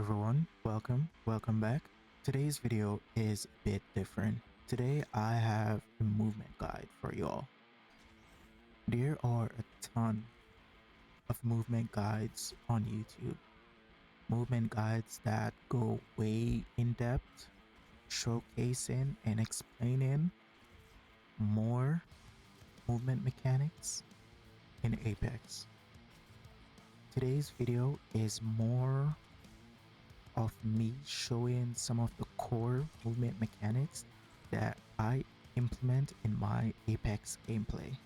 everyone, welcome back. Today's video is a bit different. Today I have a movement guide for y'all. There are a ton of movement guides on YouTube. Movement guides that go way in depth, showcasing and explaining more movement mechanics in Apex. Today's video is more of me showing some of the core movement mechanics that I implement in my Apex gameplay.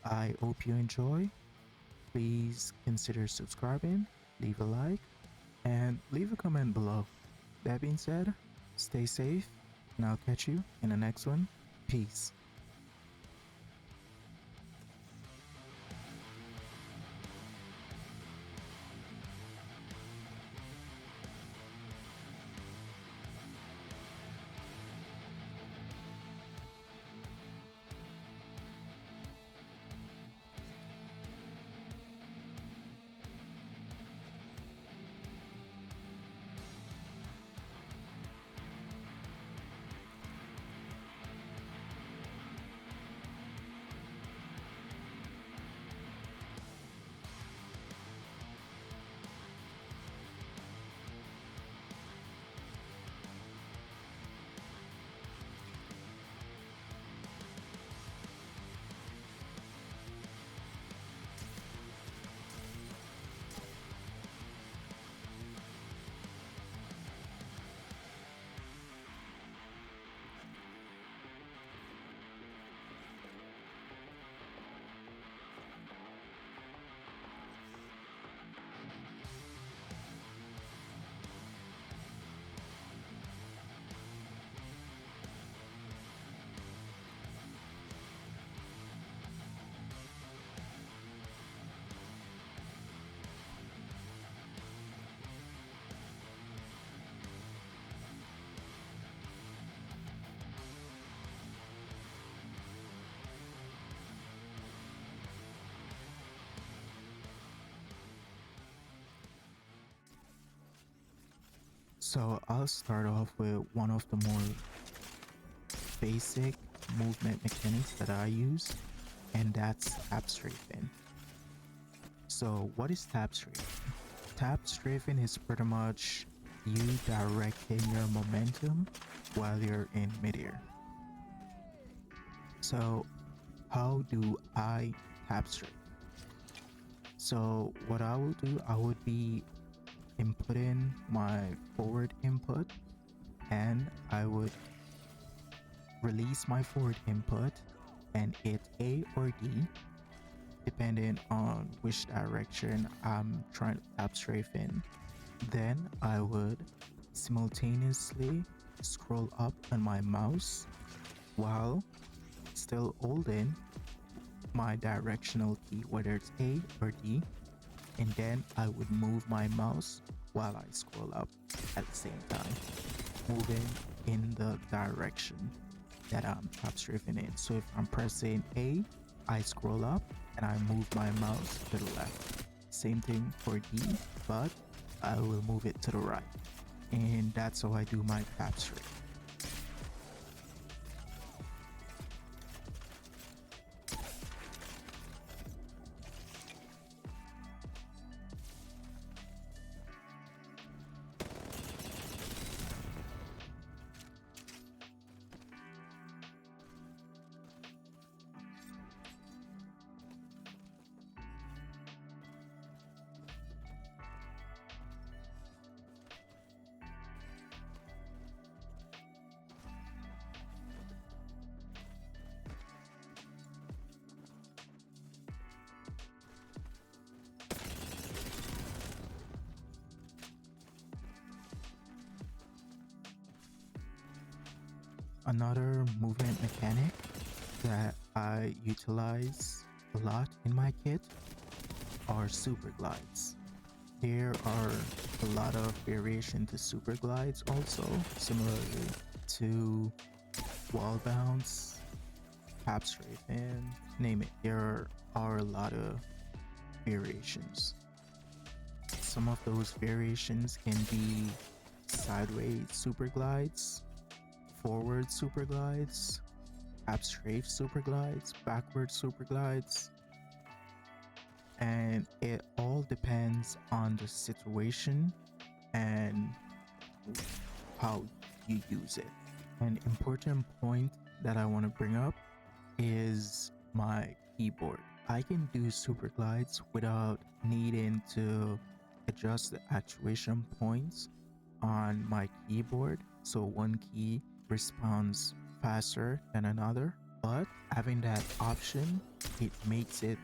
I hope you enjoy. Please consider subscribing, leave a like, and leave a comment below. That being said, stay safe, and I'll catch you in the next one. Peace. So I'll start off with one of the more basic movement mechanics that I use, and that's tap strafing. So what is tap strafing? Tap strafing is pretty much you directing your momentum while you're in midair. So how do I tap strafe? So what I will do, I would be inputting my forward input, and I would release my forward input and hit A or D depending on which direction I'm trying to tap strafe in. Then I would simultaneously scroll up on my mouse while still holding my directional key, whether it's A or D, and then I would move my mouse while I scroll up at the same time, moving in the direction that I'm tap strafing in. So if I'm pressing A, I scroll up and I move my mouse to the left. Same thing for D, but I will move it to the right. And that's how I do my tap strafe. Another movement mechanic that I utilize a lot in my kit are super glides. There are a lot of variation to super glides also, similarly to wall bounce, tap strafe, and name it. There are a lot of variations. Some of those variations can be sideways super glides, forward super glides, strafe super glides, backward super glides, and it all depends on the situation and how you use it. An important point that I want to bring up is my keyboard. I can do super glides without needing to adjust the actuation points on my keyboard, so one key responds faster than another. But having that option, it makes it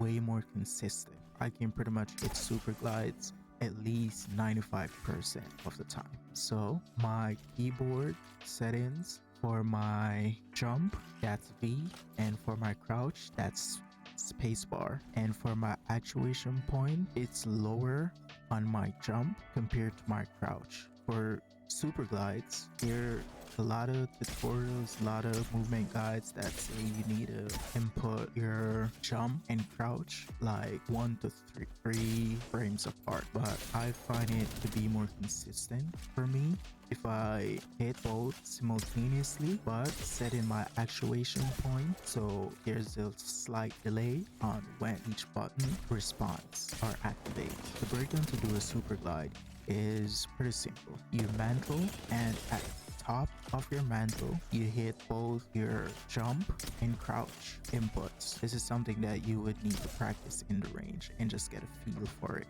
way more consistent. I can pretty much hit super glides at least 95% of the time. So my keyboard settings, for my jump, that's V, and for my crouch, that's spacebar. And for my actuation point, it's lower on my jump compared to my crouch. For super glides, there are a lot of tutorials, a lot of movement guides that say you need to input your jump and crouch like 1 to 3 frames apart, but I find it to be more consistent for me if I hit both simultaneously but set in my actuation point, so there's a slight delay on when each button responds or activates. The breakdown to do a super glide is pretty simple. You mantle, and at the top of your mantle, you hit both your jump and crouch inputs. This is something that you would need to practice in the range and just get a feel for it.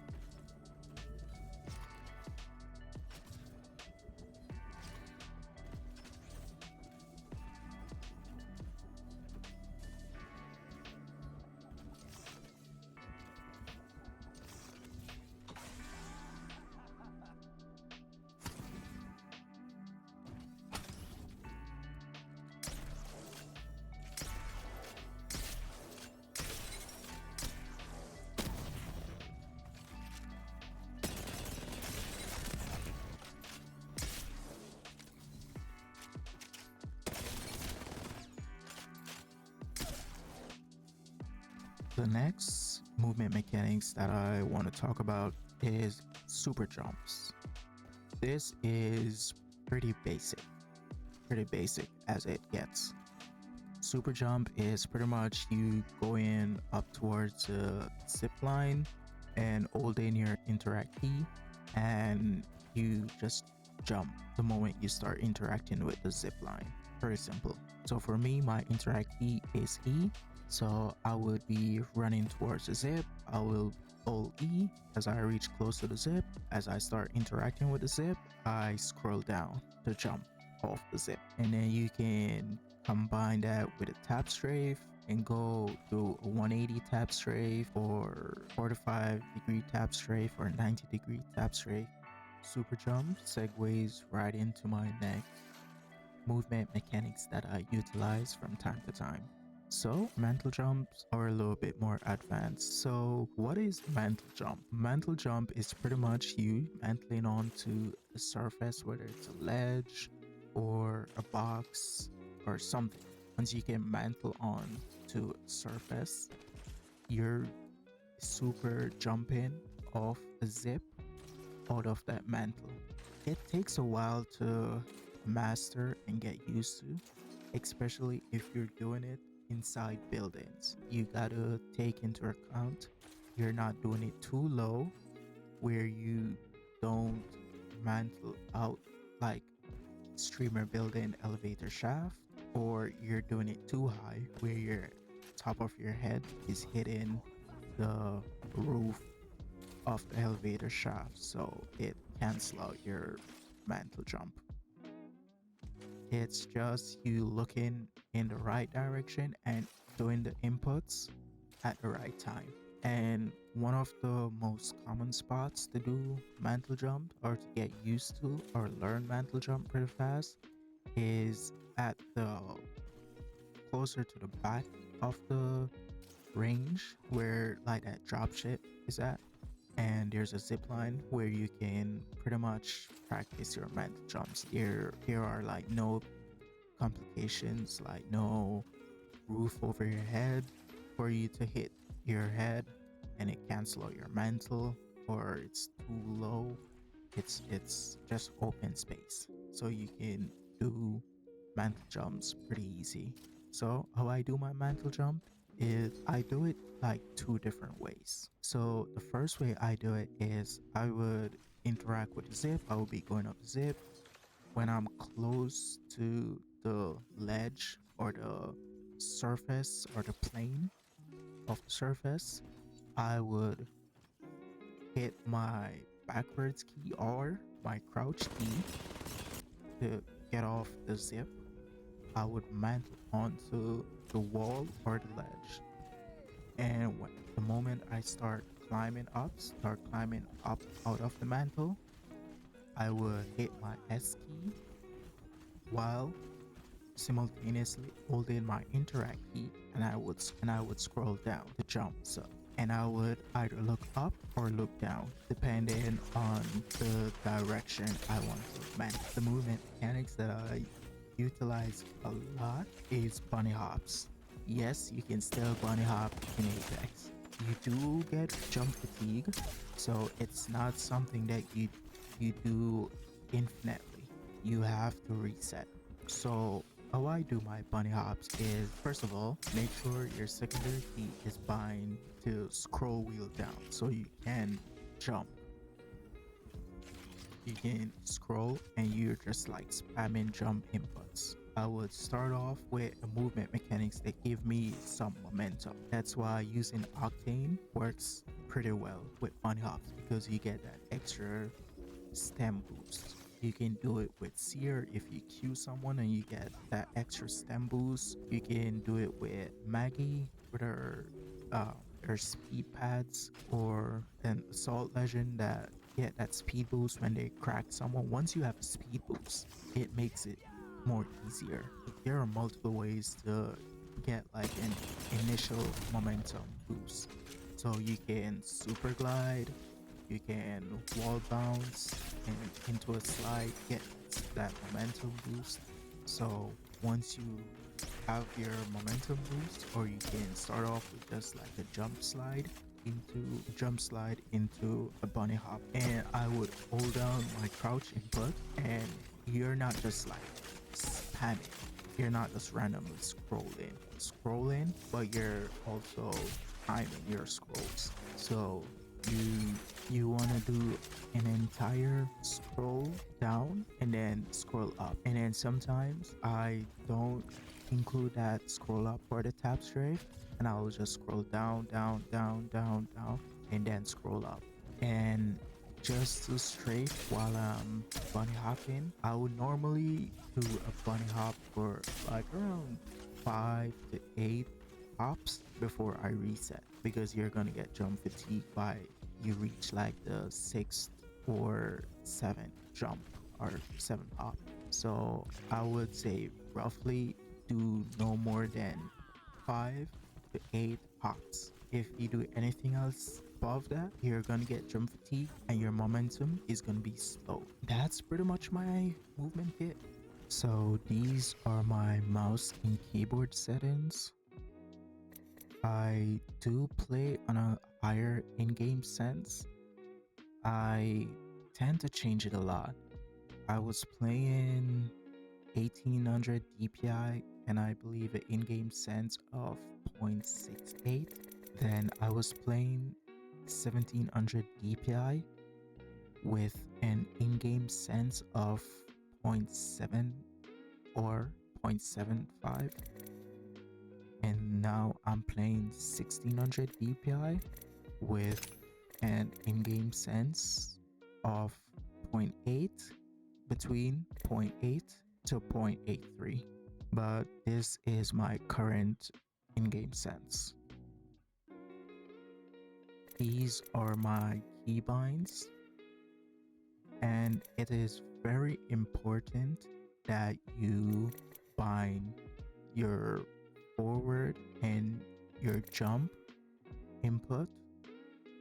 The next movement mechanics that I want to talk about is super jumps. This is pretty basic as it gets. Super jump is pretty much you going up towards the zip line and holding your interact key, and you just jump the moment you start interacting with the zip line. Very simple. So for me, my interact key is E. So I would be running towards the zip. I will hold E as I reach close to the zip. As I start interacting with the zip, I scroll down to jump off the zip. And then you can combine that with a tap strafe and go to a 180 tap strafe or 45-degree tap strafe or 90-degree tap strafe. Super jump segues right into my next movement mechanics that I utilize from time to time. So mantle jumps are a little bit more advanced. So what is mantle jump? Mantle jump is pretty much you mantling onto a surface, whether it's a ledge or a box or something. Once you can mantle on to a surface, you're super jumping off a zip out of that mantle. It takes a while to master and get used to, especially if you're doing it inside buildings. You gotta take into account you're not doing it too low where you don't mantle out like streamer building elevator shaft, or you're doing it too high where your top of your head is hitting the roof of the elevator shaft, so it cancels out your mantle jump. It's just you looking in the right direction and doing the inputs at the right time. And one of the most common spots to do mantle jump or to get used to or learn mantle jump pretty fast is at the closer to the back of the range where like that drop ship is at, and there's a zip line where you can pretty much practice your mantle jumps. There are like no complications, like no roof over your head for you to hit your head and it cancel out your mantle. or it's too low, it's just open space. So you can do mantle jumps pretty easy. So how I do my mantle jump is I do it like two different ways. So the first way I do it is I would interact with the zip. I would be going up the zip. When I'm close to the ledge or the surface or the plane of the surface, I would hit my backwards key or my crouch key to get off the zip. I would mantle onto the wall or the ledge. And when the moment I start climbing up out of the mantle, I would hit my S key while simultaneously holding my interact key, and I would scroll down to jump. So and I would either look up or look down depending on the direction I want to manage. The movement mechanics that I utilize a lot is bunny hops. Yes, you can still bunny hop in Apex. You do get jump fatigue, so it's not something that you do infinitely. You have to reset. So how I do my bunny hops is, first of all, make sure your secondary key is bind to scroll wheel down so you can jump. You can scroll and you're just like spamming jump inputs. I would start off with a movement mechanics that give me some momentum. That's why using Octane works pretty well with bunny hops because you get that extra stem boost. You can do it with Seer if you Q someone and you get that extra stem boost. You can do it with Maggie with her speed pads, or an assault legend that get that speed boost when they crack someone. Once you have a speed boost, it makes it more easier. There are multiple ways to get like an initial momentum boost. So you can super glide, you can wall bounce and into a slide, get that momentum boost. So once you have your momentum boost, or you can start off with just like a jump slide into a bunny hop, and I would hold down my crouch input, and you're not just like spamming, you're not just randomly scrolling, but you're also timing your scrolls. So you want to do an entire scroll down and then scroll up, and then sometimes I don't include that scroll up for the tap strafe, and I'll just scroll down, and then scroll up. And just to strafe while I'm bunny hopping, I would normally do a bunny hop for like around 5 to 8 hops before I reset, because you're gonna get jump fatigue by you reach like the 6th or 7th jump or 7th hop. So I would say roughly do no more than 5 to 8 hops. If you do anything else above that, you're gonna get jump fatigue and your momentum is gonna be slow. That's pretty much my movement kit. So these are my mouse and keyboard settings. I do play on a higher in-game sense. I tend to change it a lot. I was playing 1800 DPI and I believe an in-game sense of 0.68. Then I was playing 1700 DPI with an in-game sense of 0.7 or 0.75. And now I'm playing 1600 DPI with an in-game sense of 0.8, between 0.8 to 0.83. But this is my current in-game sense. These are my keybinds, and it is very important that you bind your forward and your jump input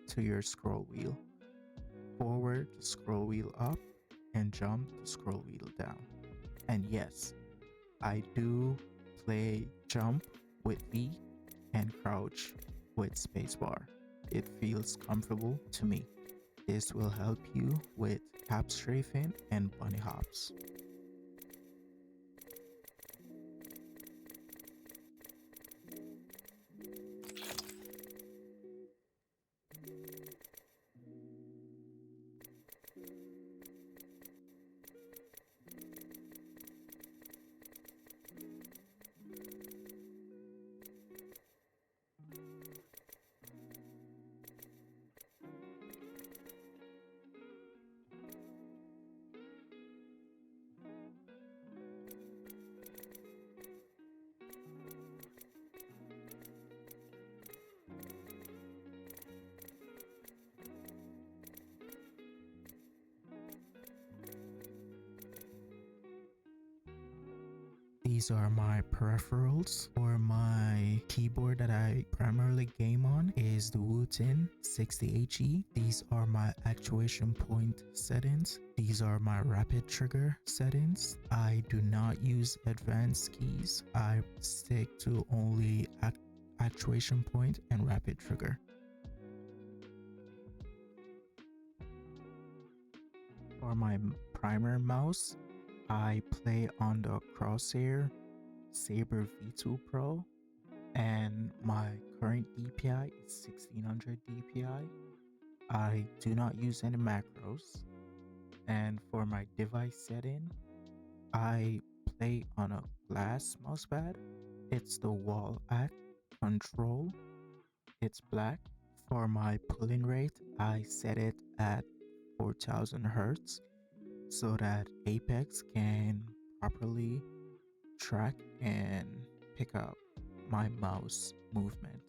to your scroll wheel. Forward to scroll wheel up and jump to scroll wheel down. And yes, I do play jump with V and crouch with spacebar. It feels comfortable to me. This will help you with tap strafing and bunny hops. These are my peripherals. For my keyboard that I primarily game on is the Wootin 60HE. These are my actuation point settings. These are my rapid trigger settings. I do not use advanced keys. I stick to only actuation point and rapid trigger. For my primer mouse, I play on the Crosshair Saber V2 Pro, and my current DPI is 1600 DPI. I do not use any macros, and for my device setting, I play on a glass mousepad. It's the Wall Act Control. It's black. For my pulling rate, I set it at 4000 Hertz so that Apex can properly track and pick up my mouse movement.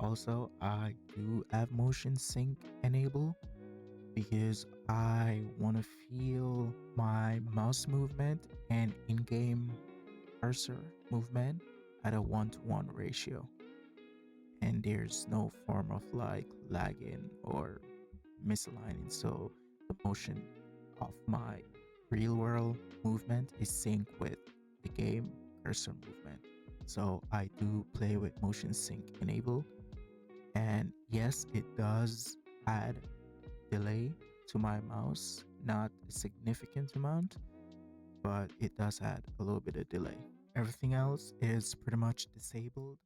Also, I do have motion sync enabled because I want to feel my mouse movement and in-game cursor movement at a 1-to-1 ratio, and there's no form of like lagging or misaligning, so the motion of my real world movement is synced with the game cursor movement. So I do play with motion sync enabled, and yes, it does add delay to my mouse, not a significant amount, but it does add a little bit of delay. Everything else is pretty much disabled.